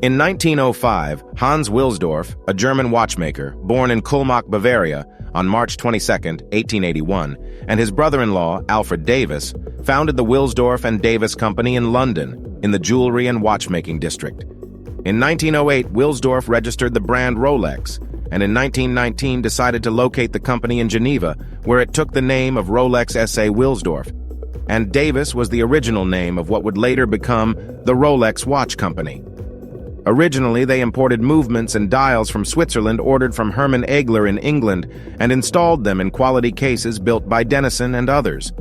In 1905, Hans Wilsdorf, a German watchmaker, born in Kulmbach, Bavaria, on March 22, 1881, and his brother-in-law, Alfred Davis, founded the Wilsdorf and Davis Company in London, in the jewelry and watchmaking district. In 1908, Wilsdorf registered the brand Rolex, and in 1919 decided to locate the company in Geneva, where it took the name of Rolex SA Wilsdorf, and Davis was the original name of what would later become the Rolex Watch Company. Originally, they imported movements and dials from Switzerland ordered from Hermann Egler in England and installed them in quality cases built by Dennison and others.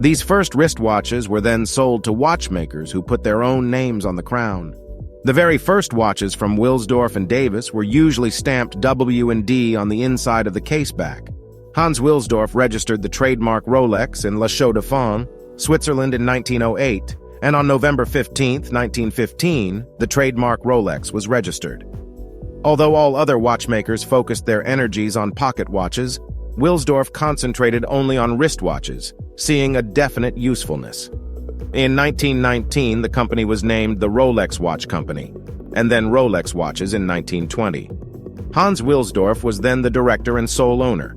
These first wristwatches were then sold to watchmakers who put their own names on the crown. The very first watches from Wilsdorf and Davis were usually stamped W and D on the inside of the case back. Hans Wilsdorf registered the trademark Rolex in La Chaux-de-Fonds, Switzerland in 1908, and on November 15, 1915, the trademark Rolex was registered. Although all other watchmakers focused their energies on pocket watches, Wilsdorf concentrated only on wristwatches, seeing a definite usefulness. In 1919, the company was named the Rolex Watch Company, and then Rolex Watches in 1920. Hans Wilsdorf was then the director and sole owner.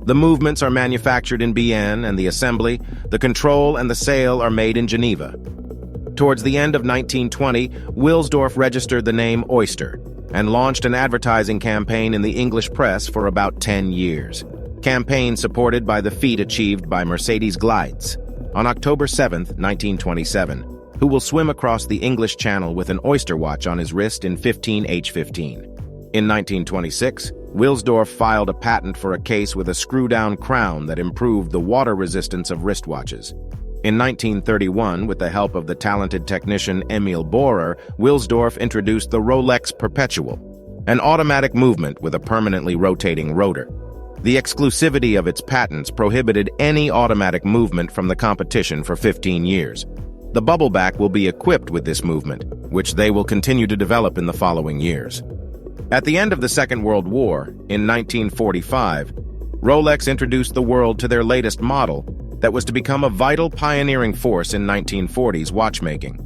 The movements are manufactured in Bienne, and the assembly, the control, and the sale are made in Geneva. Towards the end of 1920, Wilsdorf registered the name Oyster and launched an advertising campaign in the English press for about 10 years. Campaign supported by the feat achieved by Mercedes Glides on October 7, 1927, who will swim across the English Channel with an oyster watch on his wrist in 15H15. In 1926, Wilsdorf filed a patent for a case with a screw-down crown that improved the water resistance of wristwatches. In 1931, with the help of the talented technician Emil Bohrer, Wilsdorf introduced the Rolex Perpetual, an automatic movement with a permanently rotating rotor. The exclusivity of its patents prohibited any automatic movement from the competition for 15 years. The bubbleback will be equipped with this movement, which they will continue to develop in the following years. At the end of the Second World War, in 1945, Rolex introduced the world to their latest model that was to become a vital pioneering force in 1940s watchmaking.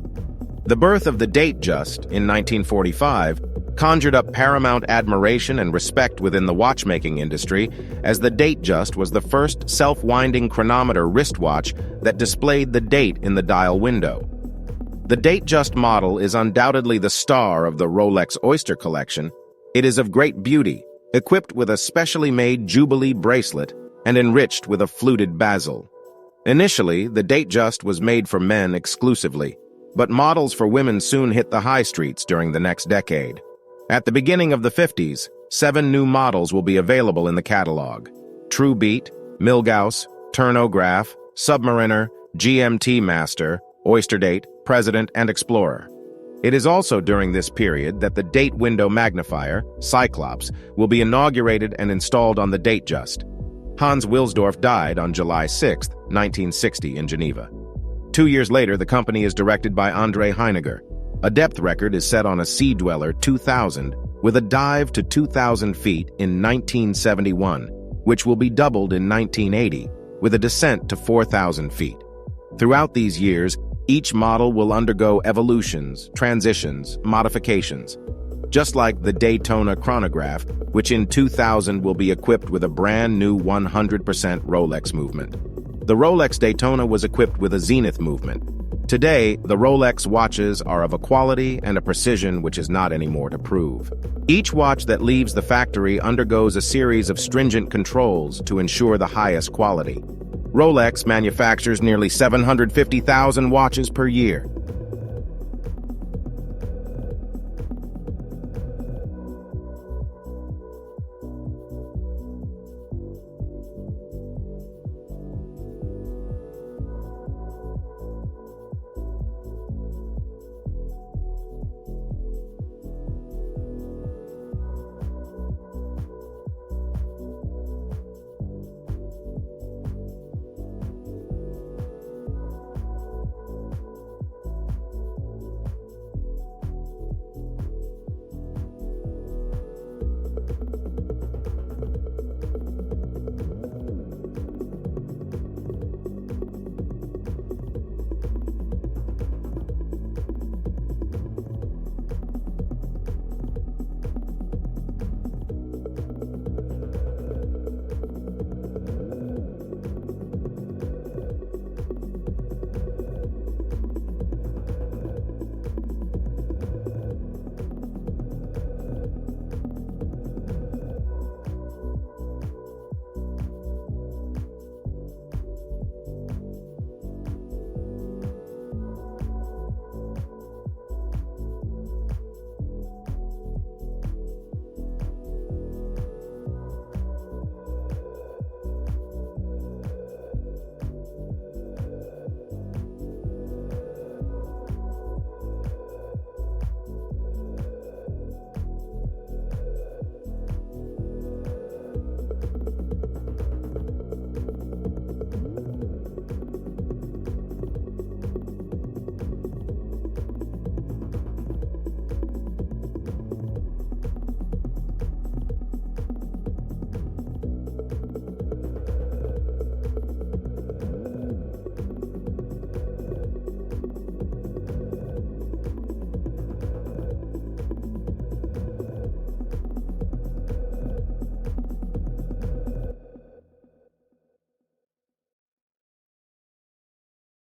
The birth of the Datejust in 1945 conjured up paramount admiration and respect within the watchmaking industry, as the Datejust was the first self-winding chronometer wristwatch that displayed the date in the dial window. The Datejust model is undoubtedly the star of the Rolex Oyster collection. It is of great beauty, equipped with a specially made Jubilee bracelet and enriched with a fluted bezel. Initially, the Datejust was made for men exclusively, but models for women soon hit the high streets during the next decade. At the beginning of the 50s, 7 new models will be available in the catalog: True Beat, Milgauss, Turnograph, Submariner, GMT Master, Oysterdate, President, and Explorer. It is also during this period that the date window magnifier, Cyclops, will be inaugurated and installed on the Datejust. Hans Wilsdorf died on July 6, 1960 in Geneva. 2 years later, the company is directed by Andre Heiniger. A depth record is set on a Sea Dweller 2000 with a dive to 2,000 feet in 1971, which will be doubled in 1980 with a descent to 4,000 feet. Throughout these years, each model will undergo evolutions, transitions, modifications. Just like the Daytona chronograph, which in 2000 will be equipped with a brand new 100% Rolex movement. The Rolex Daytona was equipped with a Zenith movement. Today, the Rolex watches are of a quality and a precision which is not anymore to prove. Each watch that leaves the factory undergoes a series of stringent controls to ensure the highest quality. Rolex manufactures nearly 750,000 watches per year.